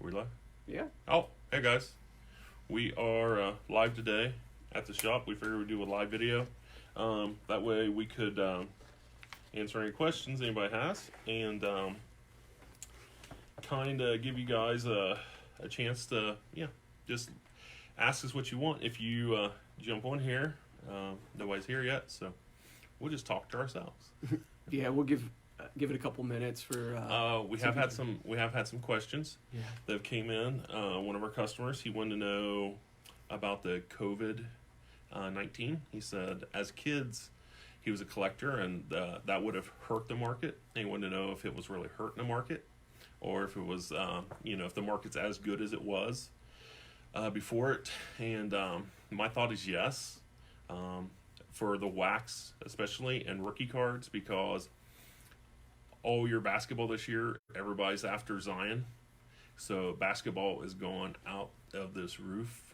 We live? Yeah. Oh, hey guys. We are live today at the shop. We figured we'd do a live video. That way we could answer any questions anybody has and kind of give you guys a chance to, just ask us what you want. If you jump on here, nobody's here yet, so we'll just talk to ourselves. Yeah, we'll give it a couple minutes for. We have had some questions Yeah. that came in. One of our customers, he wanted to know about the COVID-19. He said, as kids, he was a collector, and that would have hurt the market. And he wanted to know if it was really hurting the market, or if it was, if the market's as good as it was before it. And my thought is yes, for the wax especially, and rookie cards, because all your basketball this year, everybody's after Zion. So basketball is going out of this roof.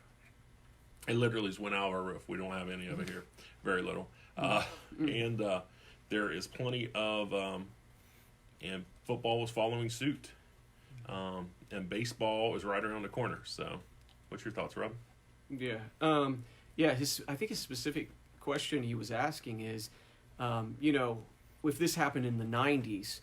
It literally just went out of our roof. We don't have any of it here. Very little. And there is plenty of, and football was following suit. And baseball is right around the corner. So what's your thoughts, Rob? Yeah. I think his specific question he was asking is, if this happened in the 90s,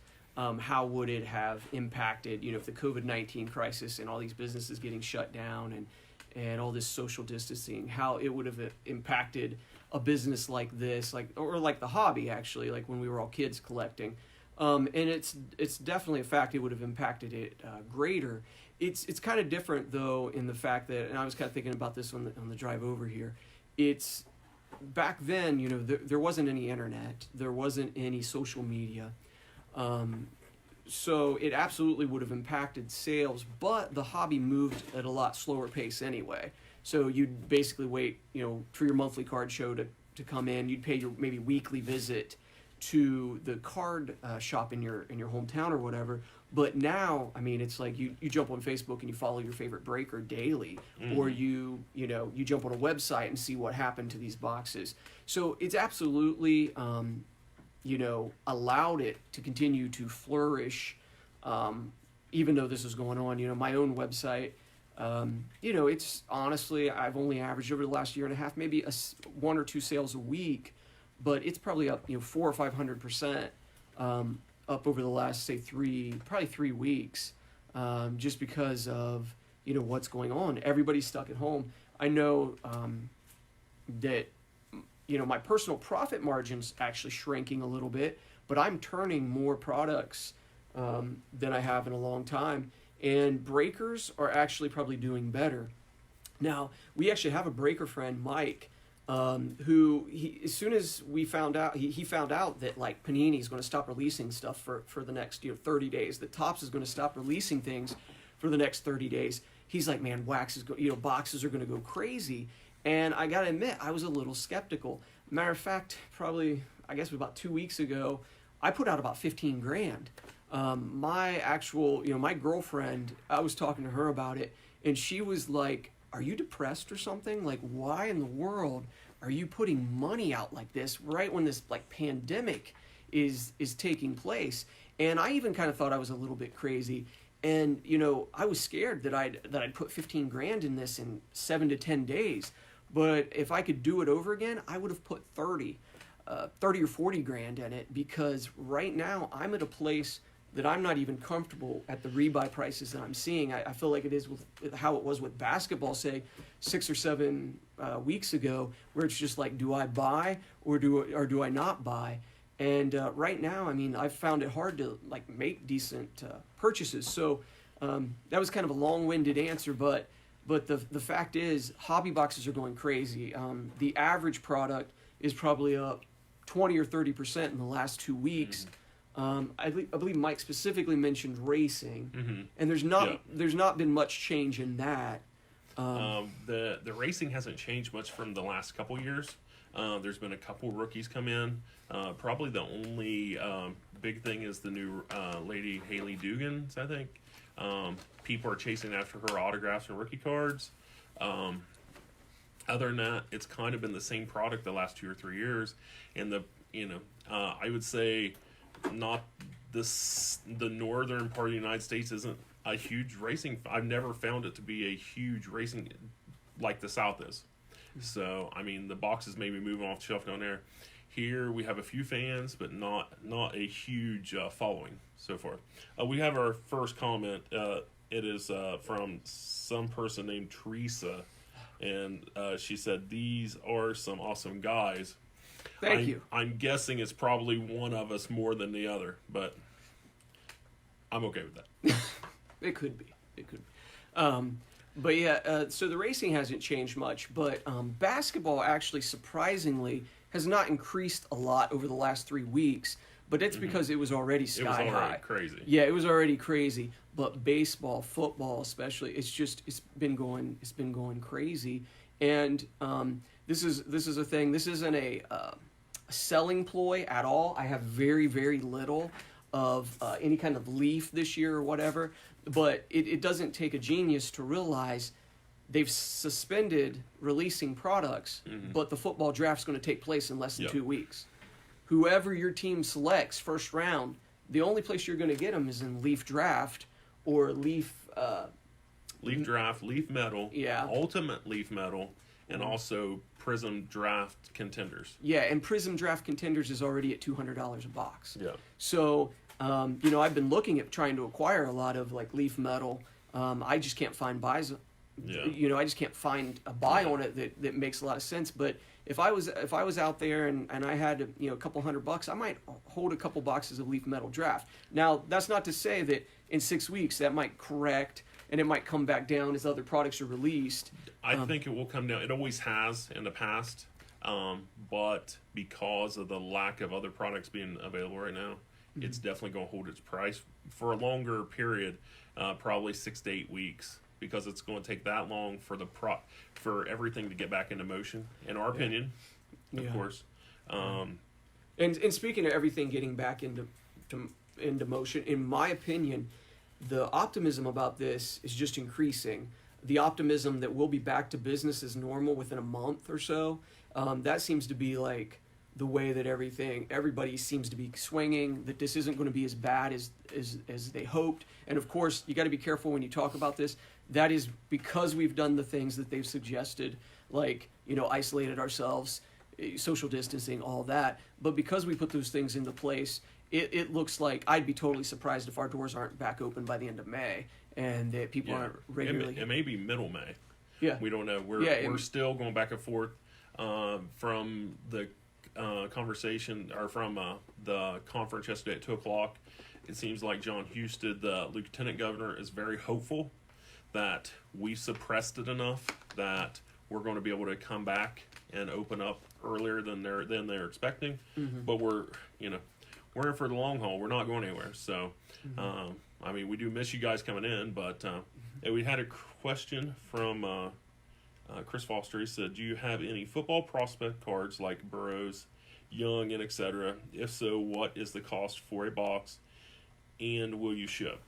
how would it have impacted, if the COVID-19 crisis and all these businesses getting shut down and all this social distancing, how it would have impacted a business like this, or like the hobby, actually, like when we were all kids collecting. And it's definitely a fact it would have impacted it greater. It's kind of different, though, in the fact that, and I was kind of thinking about this on the drive over here, it's back then, there wasn't any internet, there wasn't any social media, so it absolutely would have impacted sales, but the hobby moved at a lot slower pace anyway. So you'd basically wait, for your monthly card show to come in. You'd pay your maybe weekly visit to the card shop in your hometown or whatever. But now, it's like you jump on Facebook and you follow your favorite breaker daily, or you jump on a website and see what happened to these boxes. So it's absolutely, allowed it to continue to flourish, even though this is going on. My own website, it's honestly, I've only averaged over the last year and a half, maybe one or two sales a week, but it's probably up, 400 or 500%. Up over the last, say, 3 weeks, just because of, what's going on. Everybody's stuck at home. I know that, my personal profit margin's actually shrinking a little bit, but I'm turning more products than I have in a long time. And breakers are actually probably doing better. Now, we actually have a breaker friend, Mike, who as soon as we found out, he found out that like Panini is going to stop releasing stuff for the next 30 days. That Topps is going to stop releasing things for the next 30 days. He's like, man, wax is boxes are going to go crazy. And I gotta admit, I was a little skeptical. Matter of fact, probably I guess about 2 weeks ago, I put out about 15 grand. My actual, my girlfriend, I was talking to her about it, and she was like, are you depressed or something? Like, why in the world are you putting money out like this right when this like pandemic is taking place? And I even kind of thought I was a little bit crazy. And, I was scared that I'd put 15 grand in this in 7 to 10 days. But if I could do it over again, I would have put 30 or 40 grand in it, because right now I'm at a place that I'm not even comfortable at the rebuy prices that I'm seeing. I feel like it is with how it was with basketball, say 6 or 7 weeks ago, where it's just like, do I buy or do I not buy? And right now, I've found it hard to like make decent purchases. So that was kind of a long-winded answer, but the fact is, hobby boxes are going crazy. The average product is probably up 20 or 30% in the last 2 weeks. I believe Mike specifically mentioned racing, and there's not been much change in that. The racing hasn't changed much from the last couple years. There's been a couple rookies come in. Probably the only big thing is the new lady Haley Dugans, I think. People are chasing after her autographs and rookie cards. Other than that, it's kind of been the same product the last 2 or 3 years, and I would say not the northern part of the United States isn't a huge racing. I've never found it to be a huge racing like the South is. So I mean, the boxes maybe moving off the shelf down there. Here we have a few fans, but not a huge following so far. We have our first comment. It is from some person named Teresa, and she said, "These are some awesome guys." Thank you. I'm guessing it's probably one of us more than the other, but I'm okay with that. It could be. It could be. But yeah, so the racing hasn't changed much, but basketball actually surprisingly has not increased a lot over the last 3 weeks, but it's because it was already sky It was already high. crazy. Yeah, it was already crazy. But baseball, football especially, it's been going crazy. And this is a thing. This isn't a selling ploy at all. I have very, very little of any kind of leaf this year or whatever. But it doesn't take a genius to realize they've suspended releasing products, but the football draft's going to take place in less than 2 weeks. Whoever your team selects first round, the only place you're going to get them is in Leaf Draft or Leaf... Leaf Draft, Leaf Metal, Yeah. Ultimate Leaf Metal, and also Prism Draft Contenders. Yeah, and Prism Draft Contenders is already at $200 a box. Yeah. So, I've been looking at trying to acquire a lot of like Leaf Metal. I just can't find buys. Yeah. I just can't find a buy on it that makes a lot of sense. But if I was out there and I had a couple $100, I might hold a couple boxes of Leaf Metal Draft. Now that's not to say that in 6 weeks that might correct and it might come back down as other products are released. I think it will come down. It always has in the past, but because of the lack of other products being available right now, it's definitely going to hold its price for a longer period, probably 6 to 8 weeks, because it's going to take that long for for everything to get back into motion. In our opinion, of course. And speaking of everything getting back into motion, in my opinion, the optimism about this is just increasing. The optimism that we'll be back to business as normal within a month or so, that seems to be like the way that everybody seems to be swinging, that this isn't going to be as bad as they hoped. And of course, you got to be careful when you talk about this. That is because we've done the things that they've suggested, like, isolated ourselves, social distancing, all that. But because we put those things into place, it looks like I'd be totally surprised if our doors aren't back open by the end of May and that people aren't regularly. It may be middle May. Yeah. We don't know. We're still going back and forth from the conversation or from the conference yesterday at 2:00. It seems like John Husted, the lieutenant governor, is very hopeful that we suppressed it enough that we're going to be able to come back and open up earlier than they're expecting. But we're in for the long haul. We're not going anywhere. So, we do miss you guys coming in, but we had a question from Chris Foster. He said, "Do you have any football prospect cards like Burrows, Young, and etc.? If so, what is the cost for a box, and will you ship?"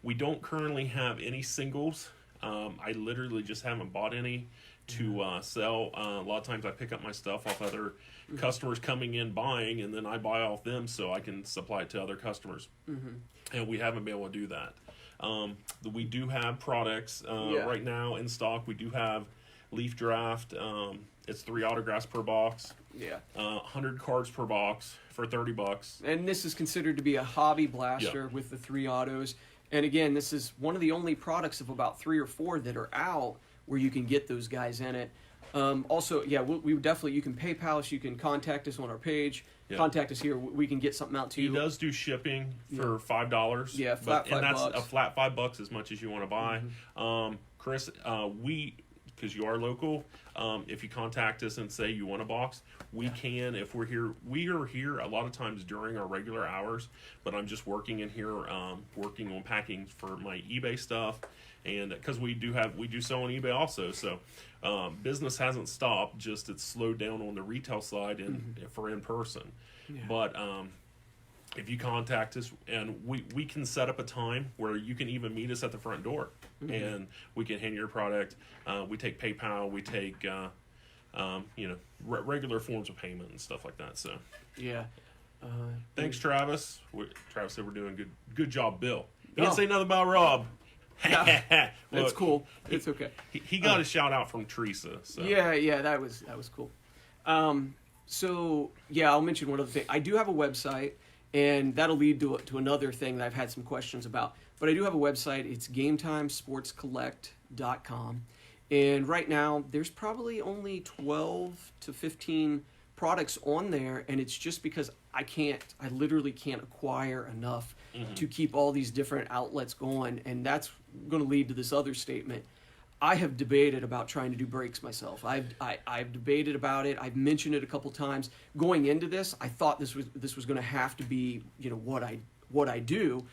We don't currently have any singles. I literally just haven't bought any to sell. A lot of times I pick up my stuff off other customers coming in buying, and then I buy off them so I can supply it to other customers. And we haven't been able to do that. We do have products right now in stock. We do have Leaf Draft. It's 3 autographs per box. 100 cards per box for $30. And this is considered to be a hobby blaster with the 3 autos. And again, this is one of the only products of about 3 or 4 that are out where you can get those guys in it. Also, we definitely, you can PayPal us, you can contact us on our page, contact us here, we can get something out to you. He does do shipping for $5. Yeah, flat $5. And that's a flat $5 as much as you want to buy. Chris, because you are local, if you contact us and say you want a box, we can. If we're here, we are here a lot of times during our regular hours, but I'm just working in here, working on packing for my eBay stuff, and because we do sell on eBay also, so business hasn't stopped, just it's slowed down on the retail side and for in person. But if you contact us, and we can set up a time where you can even meet us at the front door, and we can hand your product. We take PayPal, we take regular forms of payment and stuff like that. So Thanks, Travis. Travis said we're doing good job, Bill. He didn't Oh. say nothing about Rob. Yeah, Look, it's cool. It's okay. He got a shout out from Teresa. So. Yeah, that was cool. So yeah, I'll mention one other thing. I do have a website, and that'll lead to another thing that I've had some questions about. But I do have a website. It's GameTimeSportsCollect.com, and right now there's probably only 12 to 15 products on there, and it's just because I literally can't acquire enough to keep all these different outlets going, and that's going to lead to this other statement. I have debated about trying to do breaks myself. I've debated about it. I've mentioned it a couple times. Going into this, I thought this was going to have to be, you know, what I do,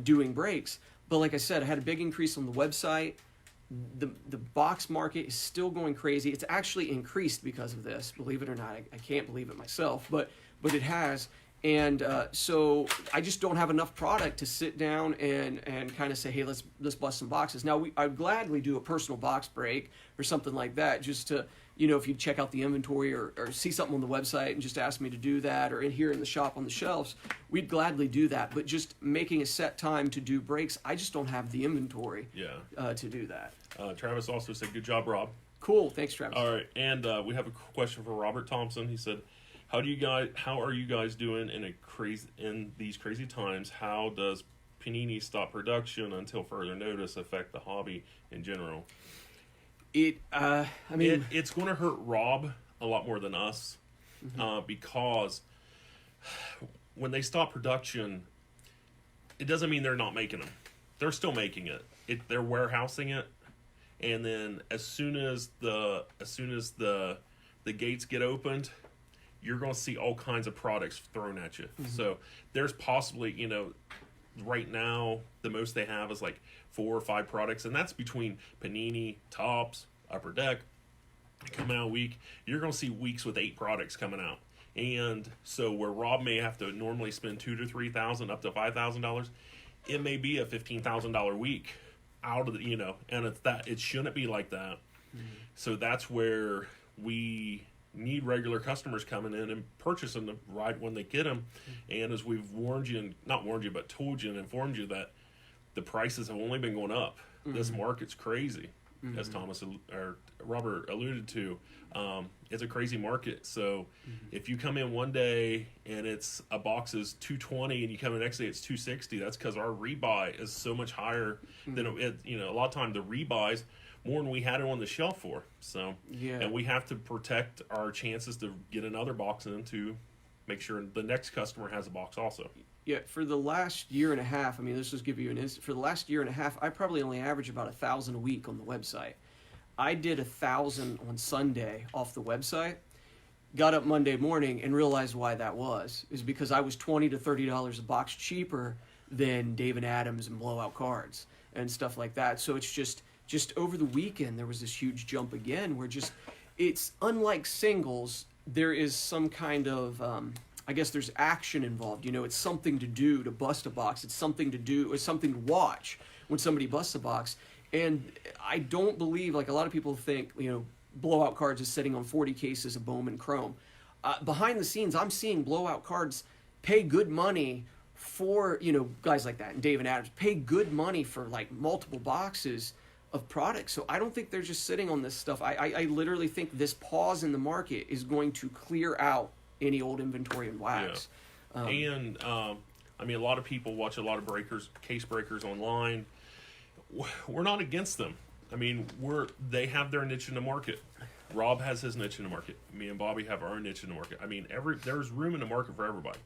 doing breaks. But like I said, I had a big increase on the website. The box market is still going crazy. It's actually increased because of this. Believe it or not, I can't believe it myself, but it has. And so I just don't have enough product to sit down and kind of say, hey, let's bust some boxes. Now, I'd gladly do a personal box break or something like that, just to, you know, if you check out the inventory or see something on the website and just ask me to do that, or in here in the shop on the shelves, we'd gladly do that. But just making a set time to do breaks, I just don't have the inventory to do that. Travis also said, good job, Rob. Cool. Thanks, Travis. All right. And we have a question for Robert Thompson. He said, how are you guys doing in these crazy times? How does Panini stop production until further notice affect the hobby in general? It's going to hurt Rob a lot more than us, because when they stop production, it doesn't mean they're not making them. They're still making it. They're warehousing it, and then as soon as the gates get opened, you're going to see all kinds of products thrown at you. So there's possibly, you know, right now the most they have is like 4 or 5 products, and that's between Panini, Topps, Upper Deck coming out a week. You're going to see weeks with 8 products coming out, and so where Rob may have to normally spend $2,000 to $3,000 up to $5,000, it may be a $15,000 week out of the, you know, and it shouldn't be like that. So that's where we need regular customers coming in and purchasing them right when they get them. And as we've told you and informed you that the prices have only been going up. This market's crazy, as Robert alluded to. It's a crazy market. So if you come in one day and it's a box is $220 and you come in the next day it's $260, that's because our rebuy is so much higher than it. You know, a lot of time the rebuys more than we had it on the shelf for. So, and we have to protect our chances to get another box in to make sure the next customer has a box also. Yeah, for the last year and a half, I mean, this just give you for the last year and a half, I probably only average about 1,000 a week on the website. I did 1,000 on Sunday off the website, got up Monday morning and realized why that was because I was $20 to $30 a box cheaper than Dave and Adams and Blowout Cards and stuff like that. So it's just over the weekend, there was this huge jump again where it's unlike singles, there is some kind of, I guess there's action involved. You know, it's something to do to bust a box. It's something to do, it's something to watch when somebody busts a box. And I don't believe, like a lot of people think, you know, Blowout Cards is sitting on 40 cases of Bowman Chrome. Behind the scenes, I'm seeing Blowout Cards pay good money for, you know, guys like that, and Dave and Adams pay good money for like multiple boxes of products. So I don't think they're just sitting on this stuff. I literally think this pause in the market is going to clear out any old inventory and wax. Yeah. I mean, a lot of people watch a lot of case breakers online. We're not against them. I mean, they have their niche in the market. Rob has his niche in the market. Me and Bobby have our niche in the market. I mean, there's room in the market for everybody.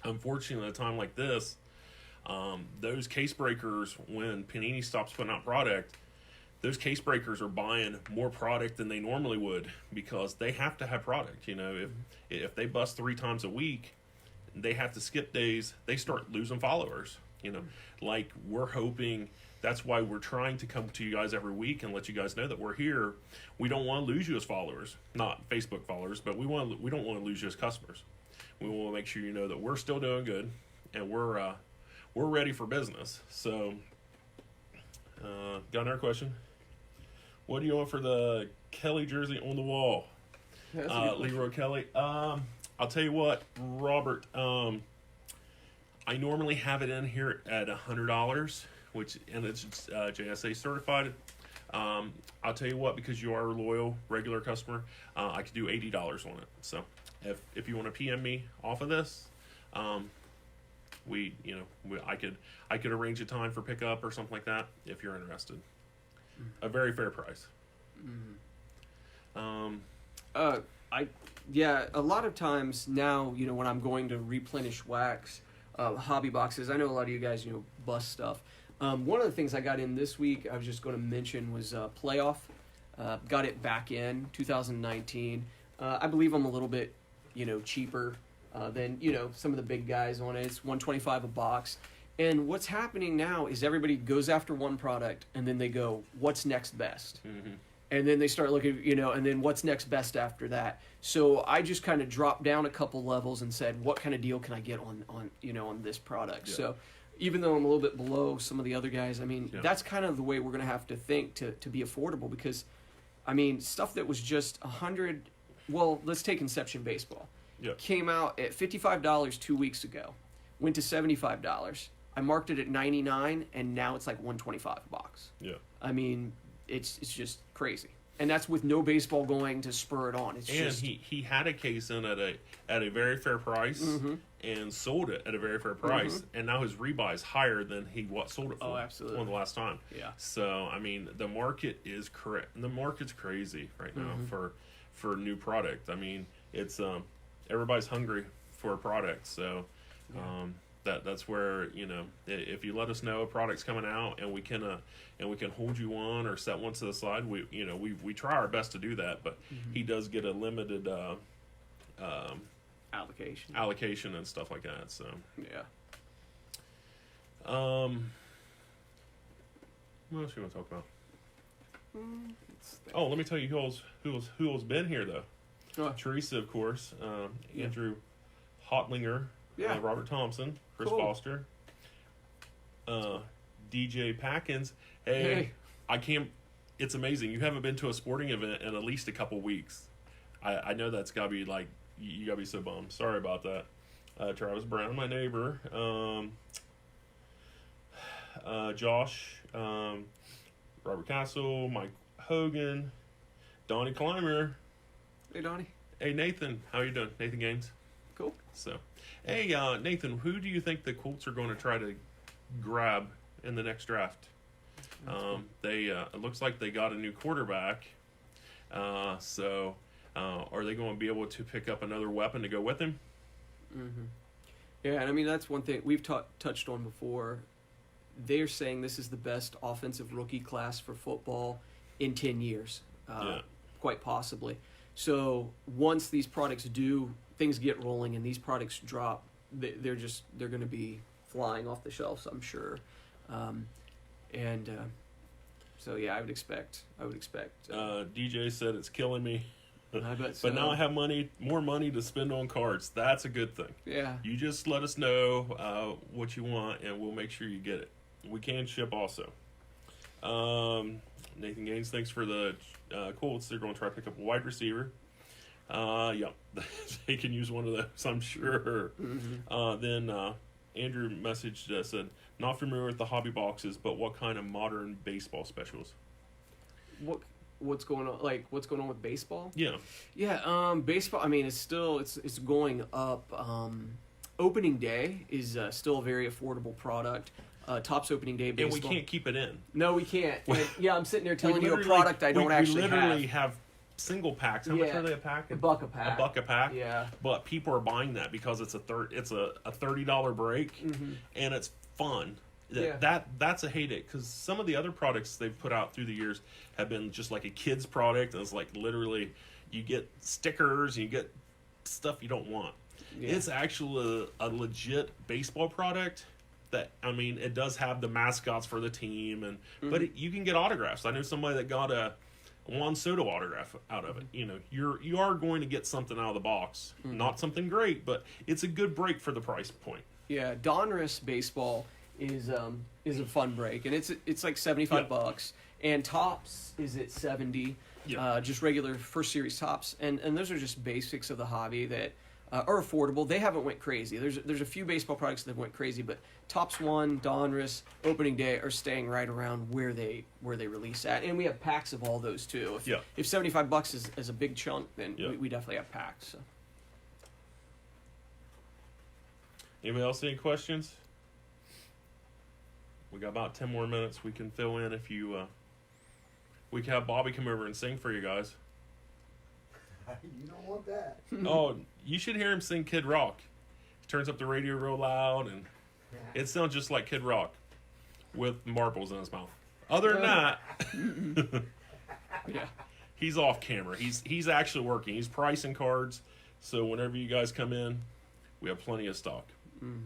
Unfortunately, at a time like this, those case breakers, when Panini stops putting out product, those case breakers are buying more product than they normally would because they have to have product. You know, if they bust 3 times a week, they have to skip days. They start losing followers. You know, like we're hoping. That's why we're trying to come to you guys every week and let you guys know that we're here. We don't want to lose you as followers, not Facebook followers, but we don't want to lose you as customers. We want to make sure you know that we're still doing good and we're ready for business. So, got another question. What do you want for the Kelly jersey on the wall? Leroy Kelly. I'll tell you what, Robert. I normally have it in here at $100, and it's JSA certified. I'll tell you what, because you are a loyal regular customer, I could do $80 on it. So if you want to PM me off of this, I could arrange a time for pickup or something like that if you're interested. A very fair price. A lot of times now, when I'm going to replenish wax, hobby boxes, I know a lot of you guys, bust stuff. One of the things I got in this week, I was just going to mention, was Playoff. Got it back in 2019. I believe I'm a little bit, cheaper than, some of the big guys on it. It's $125 a box. And what's happening now is everybody goes after one product, and then they go, what's next best? Mm-hmm. And then they start looking, and then what's next best after that. So I just kind of dropped down a couple levels and said, what kind of deal can I get on this product? Yeah. So even though I'm a little bit below some of the other guys, that's kind of the way we're going to have to think to be affordable, because, stuff that was just $100, well, let's take Inception Baseball. Yeah. Came out at $55 2 weeks ago, went to $75. I marked it at $99, and now it's like $125 a box. Yeah. It's just crazy, and that's with no baseball going to spur it on. He had a case in at a very fair price, mm-hmm. and sold it at a very fair price, mm-hmm. and now his rebuy is higher than he sold it for. Oh, absolutely. One of the last time. Yeah. So the market is correct. The market's crazy right now, mm-hmm. for new product. It's everybody's hungry for a product. So. Yeah. That's where, if you let us know a product's coming out and we can hold you on or set one to the side, we try our best to do that, but mm-hmm. he does get a limited allocation and stuff like that. So yeah. What else you want to talk about? Let me tell you who's been here though. Oh. Teresa, of course. Andrew Hotlinger. Yeah. Robert Thompson, Chris cool. Foster, DJ Packins. Hey, I can't. It's amazing. You haven't been to a sporting event in at least a couple weeks. I know that's gotta be like you gotta be so bummed. Sorry about that. Travis Brown, my neighbor. Josh, Robert Castle, Mike Hogan, Donnie Clymer. Hey, Donnie. Hey, Nathan. How you doing? Nathan Gaines. Cool. So. Hey, Nathan, who do you think the Colts are going to try to grab in the next draft? It looks like they got a new quarterback. So are they going to be able to pick up another weapon to go with him? Mm-hmm. Yeah, and that's one thing we've touched on before. They're saying this is the best offensive rookie class for football in 10 years, quite possibly. So once these products things get rolling and these products drop, they're going to be flying off the shelves, I'm sure. So yeah, I would expect. DJ said it's killing me, I bet so. But now I have more money to spend on cards. That's a good thing. Yeah. You just let us know what you want, and we'll make sure you get it. We can ship also. Nathan Gaines, thanks for the Colts. They're going to try to pick up a wide receiver. They can use one of those, I'm sure. Mm-hmm. Then Andrew messaged said, not familiar with the hobby boxes, but what kind of modern baseball specials? What's going on? Like, what's going on with baseball? Yeah. Yeah. Baseball. It's going up. Opening day is still a very affordable product. Topps opening day baseball. And we can't keep it in. No, we can't. I'm sitting there telling you a product I don't actually have. We literally have single packs. How much are they a pack? $1 a pack. $1 a pack. Yeah. But people are buying that because it's a $30 break, mm-hmm. and it's fun. That's a heyday, because some of the other products they've put out through the years have been just like a kid's product, and it's like literally you get stickers and you get stuff you don't want. Yeah. It's actually a legit baseball product. That it does have the mascots for the team, and mm-hmm. but you can get autographs. I know somebody that got a Juan Soto autograph out of it. You are going to get something out of the box. Mm-hmm. Not something great, but it's a good break for the price point. Yeah, Donruss baseball is a fun break, and it's like $75, and Topps is at $70. Just regular first series Topps, and those are just basics of the hobby that are affordable. They haven't went crazy. There's a few baseball products that went crazy, but Topps One, Donruss, Opening Day are staying right around where they release at, and we have packs of all those too. If $75 is a big chunk, then we definitely have packs. So. Anybody else any questions? We got about 10 more minutes. We can fill in if you. We can have Bobby come over and sing for you guys. You don't want that. Oh, you should hear him sing Kid Rock. He turns up the radio real loud, and it sounds just like Kid Rock with marbles in his mouth. Other than that, Yeah. he's off camera. He's actually working. He's pricing cards, so whenever you guys come in, we have plenty of stock. Getting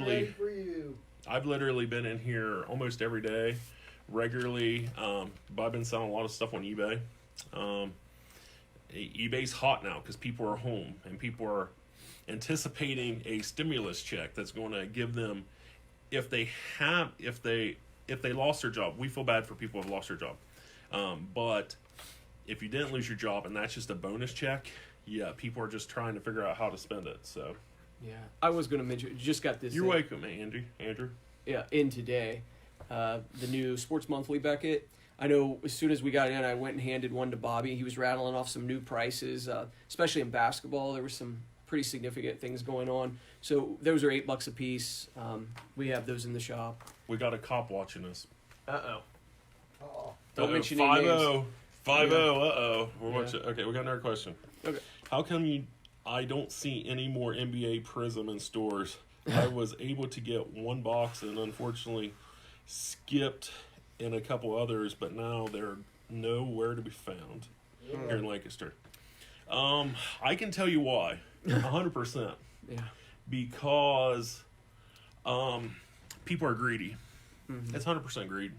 ready for you. I've literally been in here almost every day, regularly. But I've been selling a lot of stuff on eBay. eBay's hot now because people are home and people are anticipating a stimulus check that's going to give them, if they lost their job. We feel bad for people who have lost their job, but if you didn't lose your job and that's just a bonus check, people are just trying to figure out how to spend it. So Yeah. I was going to mention, just got this. You're welcome, Andrew. Yeah, in today, the new Sports Monthly Beckett. I know as soon as we got in, I went and handed one to Bobby. He was rattling off some new prices, especially in basketball. There were some pretty significant things going on. So those are $8 a piece. We have those in the shop. We got a cop watching us. Uh-oh. Oh, Don't mention any names. 5-0. Yeah. Uh-oh. We're Yeah. watching. Okay, we got another question. Okay. How come I don't see any more NBA Prism in stores? I was able to get one box and unfortunately skipped in a couple others, but now they're nowhere to be found here in Lancaster. I can tell you why. 100%. Yeah. Because people are greedy. Mm-hmm. It's 100% greed.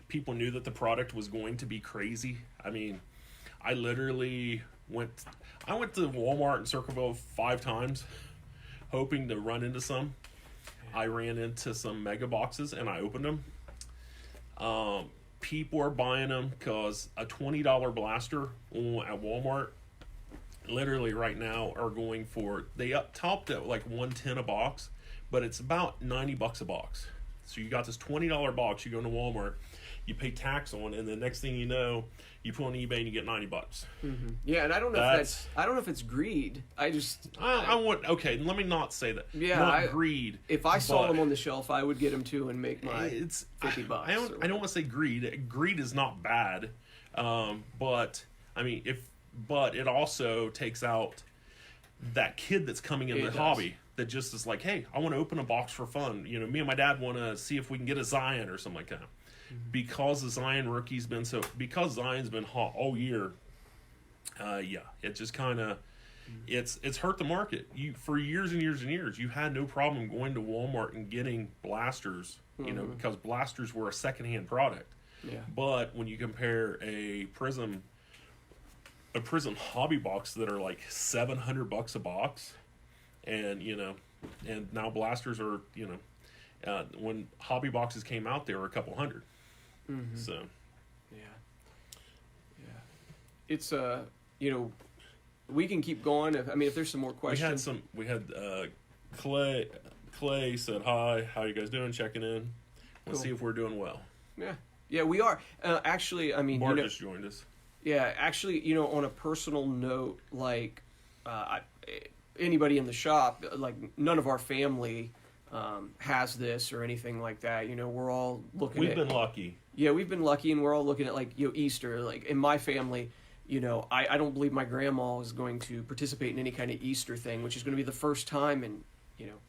People knew that the product was going to be crazy. I mean, I literally went to Walmart in Circleville 5 times hoping to run into some. I ran into some mega boxes and I opened them. People are buying them because a $20 blaster at Walmart literally right now are going for, they up topped at like $110 a box, but it's about $90 a box. So you got this $20 box, you go into Walmart, you pay tax on, and the next thing you know, you put on eBay and you get $90. Mm-hmm. Yeah, and I don't know if it's greed. I want, okay, let me not say that. Yeah, not greed. If I saw them on the shelf, I would get them too and make my it's $50. I don't want to say greed. Greed is not bad, but I mean, but it also takes out that kid that's coming in the hobby that just is like, hey, I want to open a box for fun. You know, me and my dad want to see if we can get a Zion or something like that. Mm-hmm. Because the Zion rookie's been because Zion's been hot all year. It just kind of it's hurt the market. For years and years and years, you had no problem going to Walmart and getting blasters. You know, because blasters were a secondhand product. Yeah. But when you compare a Prism hobby box that are like $700 a box, and and now blasters are, when hobby boxes came out, they were a couple hundred. Mm-hmm. So it's we can keep going. If there's some more questions. We had Clay said hi, how you guys doing, checking in. Let's see if we're doing well. Yeah, we are. Actually, Bart just joined us. Yeah, actually, on a personal note, like anybody in the shop, like none of our family has this or anything like that. We're all looking. We've been lucky. Yeah, we've been lucky, and we're all looking at Easter. Like in my family, I don't believe my grandma is going to participate in any kind of Easter thing, which is going to be the first time in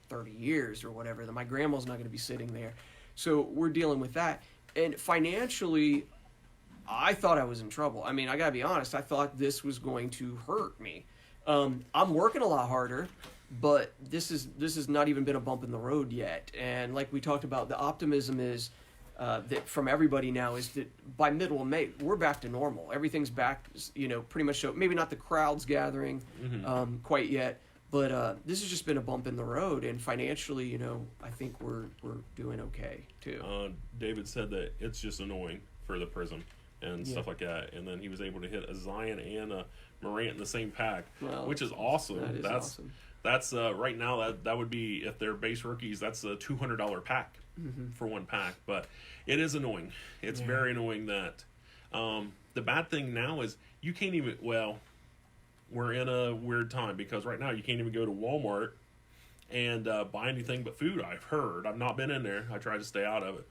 30 years or whatever that my grandma's not going to be sitting there. So we're dealing with that, and financially, I thought I was in trouble. I gotta be honest. I thought this was going to hurt me. I'm working a lot harder, but this has not even been a bump in the road yet. And like we talked about, the optimism is that from everybody now is that by middle of May we're back to normal. Everything's back, pretty much. So maybe not the crowds gathering quite yet, but this has just been a bump in the road. And financially, I think we're doing okay too. David said that it's just annoying for the Prism and stuff like that, and then he was able to hit a Zion and a Morant in the same pack, Well, which is awesome. That is that's awesome. that's right now that would be, if they're base rookies, that's a $200 pack for one pack. But it is annoying. It's Yeah. very annoying that the bad thing now is you can't even, well, we're in a weird time because right now you can't even go to Walmart and buy anything but food. I've heard. I've not been in there. I try to stay out of it.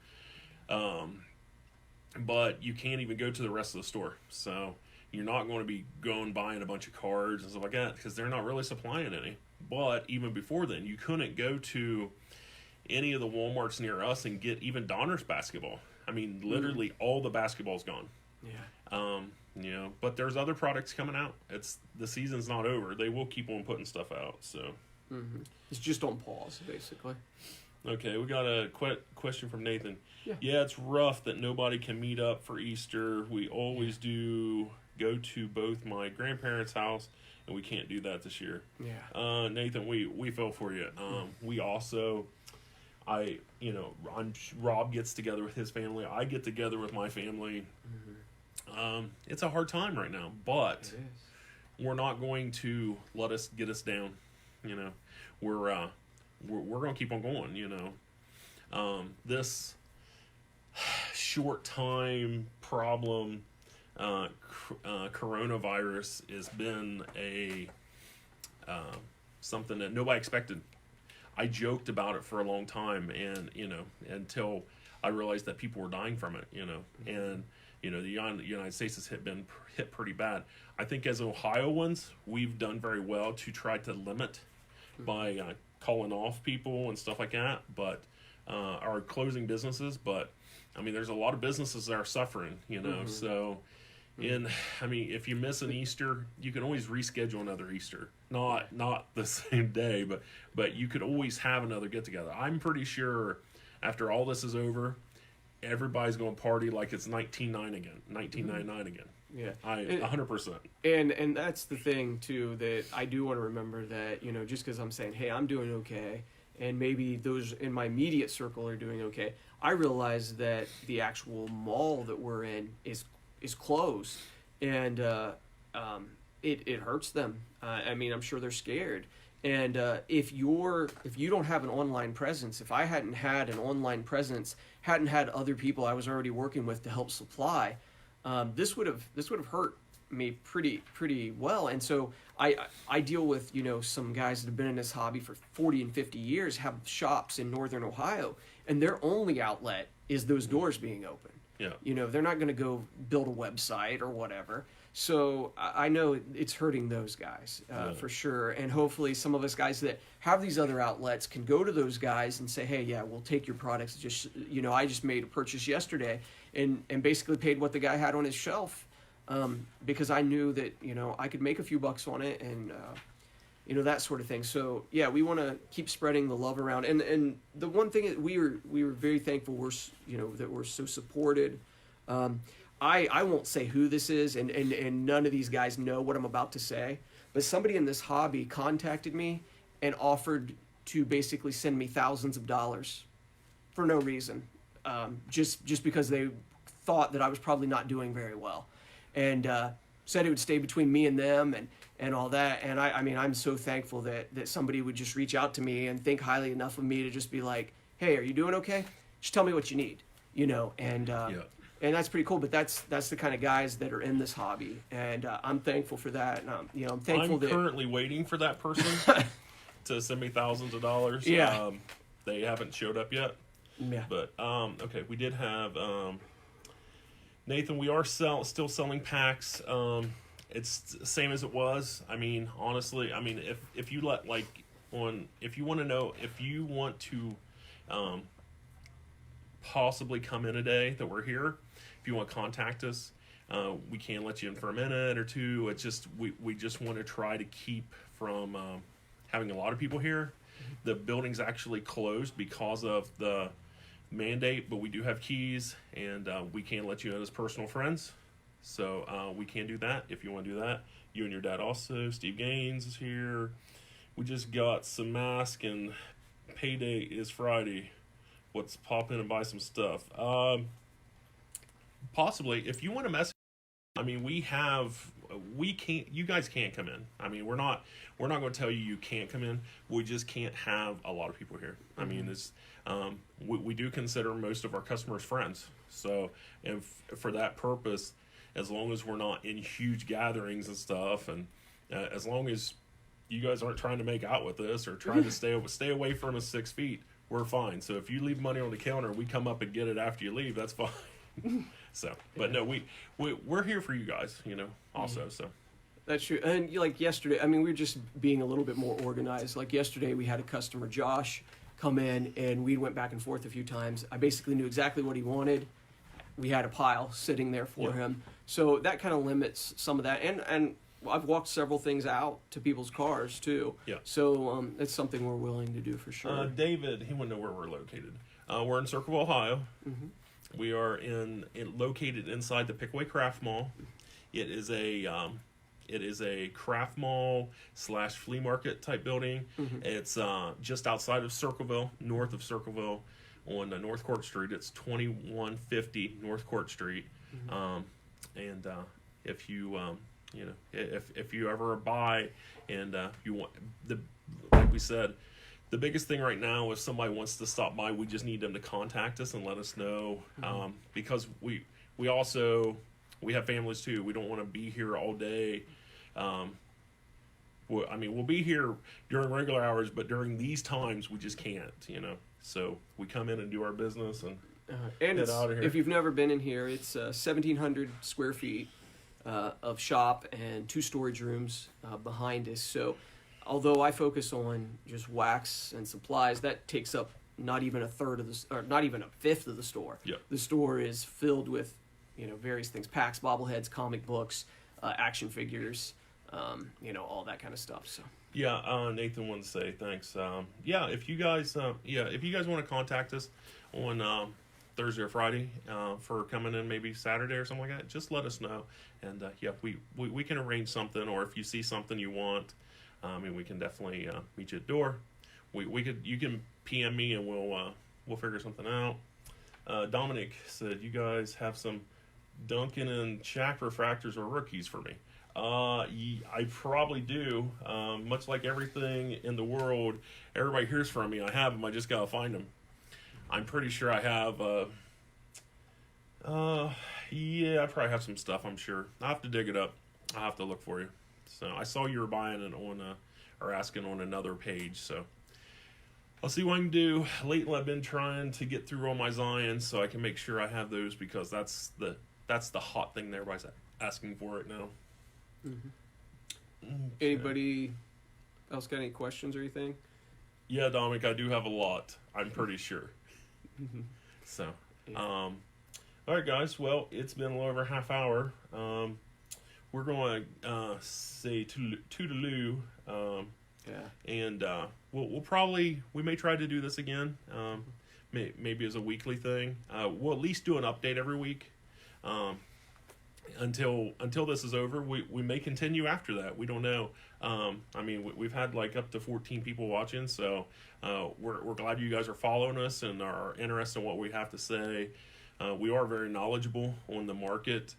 But you can't even go to the rest of the store. So you're not going to be buying a bunch of cards and stuff like that because they're not really supplying any. But even before then, you couldn't go to any of the Walmarts near us and get even Donruss basketball. I mean, literally all the basketball's gone. Yeah. But there's other products coming out. The season's not over. They will keep on putting stuff out. So, It's just on pause, basically. okay, we got a question from Nathan. Yeah. It's rough that nobody can meet up for Easter. We always do go to both my grandparents' house, and we can't do that this year. Yeah. Nathan, we feel for you. We also, Rob gets together with his family. I get together with my family. It's a hard time right now, but It is. we're not going to get us down. We're going to keep on going. This short time problem, coronavirus has been something that nobody expected. I joked about it for a long time, and until I realized that people were dying from it, and the United States has been hit pretty bad. I think as Ohioans, we've done very well to try to limit by calling off people and stuff like that, but are closing businesses. But I mean, there's a lot of businesses that are suffering, so. If you miss an Easter, you can always reschedule another Easter. Not the same day, but you could always have another get together. I'm pretty sure after all this is over, everybody's going to party like it's 1999 again. Yeah. 100%. And that's the thing too, that I do want to remember that, just because I'm saying, hey, I'm doing okay, and maybe those in my immediate circle are doing okay, I realize that the actual mall that we're in is closed, and it hurts them. I'm sure they're scared. And if you don't have an online presence, if I hadn't had an online presence, hadn't had other people I was already working with to help supply, this would have hurt me pretty well. And so I deal with some guys that have been in this hobby for 40 and 50 years, have shops in northern Ohio, and their only outlet is those doors being open. Yeah. They're not going to go build a website or whatever. So I know it's hurting those guys for sure. And hopefully some of us guys that have these other outlets can go to those guys and say, hey, yeah, we'll take your products. Just, I just made a purchase yesterday and basically paid what the guy had on his shelf because I knew that, I could make a few bucks on it and, that sort of thing. So yeah, we want to keep spreading the love around. And the one thing that we were very thankful that we're so supported. I won't say who this is, and none of these guys know what I'm about to say, but somebody in this hobby contacted me and offered to basically send me thousands of dollars for no reason, just because they thought that I was probably not doing very well, and said it would stay between me and them and all that. And I'm so thankful that somebody would just reach out to me and think highly enough of me to just be like, hey, are you doing okay? Just tell me what you need, and that's pretty cool. But that's the kind of guys that are in this hobby, and I'm thankful for that. And I'm thankful I'm currently waiting for that person to send me thousands of dollars. Yeah. They haven't showed up yet. Yeah. But okay, we did have Nathan. We are still selling packs. It's the same as it was. Honestly, if you if you want to know, if you want to possibly come in a day that we're here, if you want to contact us, we can let you in for a minute or two. It's just we just want to try to keep from having a lot of people here. The building's actually closed because of the mandate, but we do have keys, and we can let you in as personal friends. So we can do that if you want to do that. You and your dad also. Steve Gaines is here. We just got some masks, and payday is Friday. Let's pop in and buy some stuff. Possibly, if you want to message, we have we can't. You guys can't come in. I mean, we're not going to tell you can't come in. We just can't have a lot of people here. I mean, it's we do consider most of our customers friends. So, and for that purpose, as long as we're not in huge gatherings and stuff, and as long as you guys aren't trying to make out with us or trying to stay away from us 6 feet, we're fine. So if you leave money on the counter, we come up and get it after you leave. That's fine. So, but no, we're here for you guys, you know, also. So That's true. And like yesterday, I mean, we were just being a little bit more organized. Like yesterday, we had a customer, Josh, come in, and we went back and forth a few times. I basically knew exactly what he wanted. We had a pile sitting there for him. So that kind of limits some of that. And I've walked several things out to people's cars too. Yeah. So it's something we're willing to do for sure. David, he wanted to know where we're located. We're in Circleville, Ohio. Mm-hmm. We are located inside the Pickaway Craft Mall. It is a craft mall / flea market type building. Mm-hmm. It's just outside of Circleville, north of Circleville, on North Court Street. It's 2150 North Court Street. Mm-hmm. And if you you know, if you ever buy and you want like we said, the biggest thing right now, if somebody wants to stop by, we just need them to contact us and let us know, because we have families too. We don't want to be here all day. We'll be here during regular hours, but during these times we just can't, you know. So we come in and do our business and get out of here. If you've never been in here, it's 1,700 square feet of shop and 2 storage rooms behind us. So although I focus on just wax and supplies, that takes up not even a third of or not even a fifth of the store. Yeah. The store is filled with, you know, various things: packs, bobbleheads, comic books, action figures, you know, all that kind of stuff. So. Yeah, Nathan wanted to say thanks. If you guys want to contact us on Thursday or Friday for coming in, maybe Saturday or something like that, just let us know, and we can arrange something. Or if you see something you want, we can definitely meet you at the door. You can PM me and we'll figure something out. Dominic said you guys have some Duncan and Shaq refractors or rookies for me. I probably do. Much like everything in the world, everybody hears from me. I have them. I just gotta find them. I'm pretty sure I have. I probably have some stuff. I'm sure. I will have to dig it up. I'll have to look for you. So I saw you were buying it on or asking on another page. So I'll see what I can do. Lately, I've been trying to get through all my Zions so I can make sure I have those, because that's the hot thing that everybody's asking for right now. Mm-hmm. Okay. Anybody else got any questions or anything? Yeah, Dominic, I do have a lot. I'm pretty sure. Mm-hmm. So, yeah. All right, guys. Well, it's been a little over a half hour. We're going to say toodaloo. And we may try to do this again. Maybe as a weekly thing. We'll at least do an update every week. Until this is over, we may continue after that. We don't know. We've had like up to 14 people watching, so we're glad you guys are following us and are interested in what we have to say. We are very knowledgeable on the market.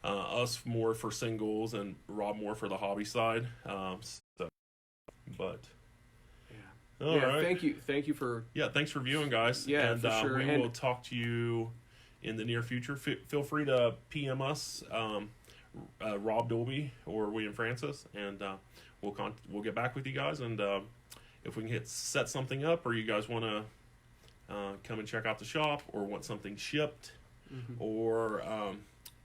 Us more for singles and Rob more for the hobby side. But yeah, all right. Thank you for thanks for viewing, guys. Yeah, and for sure. We will talk to you in the near future. Feel free to PM us, Rob Dolby or William Francis, and we'll get back with you guys. And if we can set something up, or you guys want to come and check out the shop, or want something shipped, or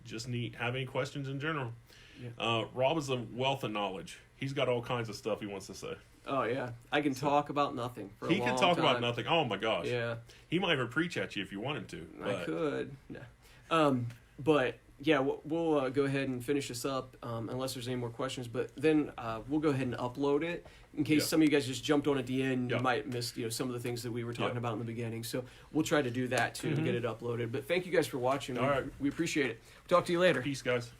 just have any questions in general. Yeah. Rob is a wealth of knowledge. He's got all kinds of stuff he wants to say. Oh yeah, I can talk about nothing for a long time. He can talk about nothing. Oh my gosh. Yeah. He might even preach at you if you want him to. I could. No. But yeah, we'll go ahead and finish this up unless there's any more questions. But then we'll go ahead and upload it in case some of you guys just jumped on at the end. You might miss some of the things that we were talking about in the beginning. So we'll try to do that too to get it uploaded. But thank you guys for watching. All right. We appreciate it. Talk to you later. Peace, guys.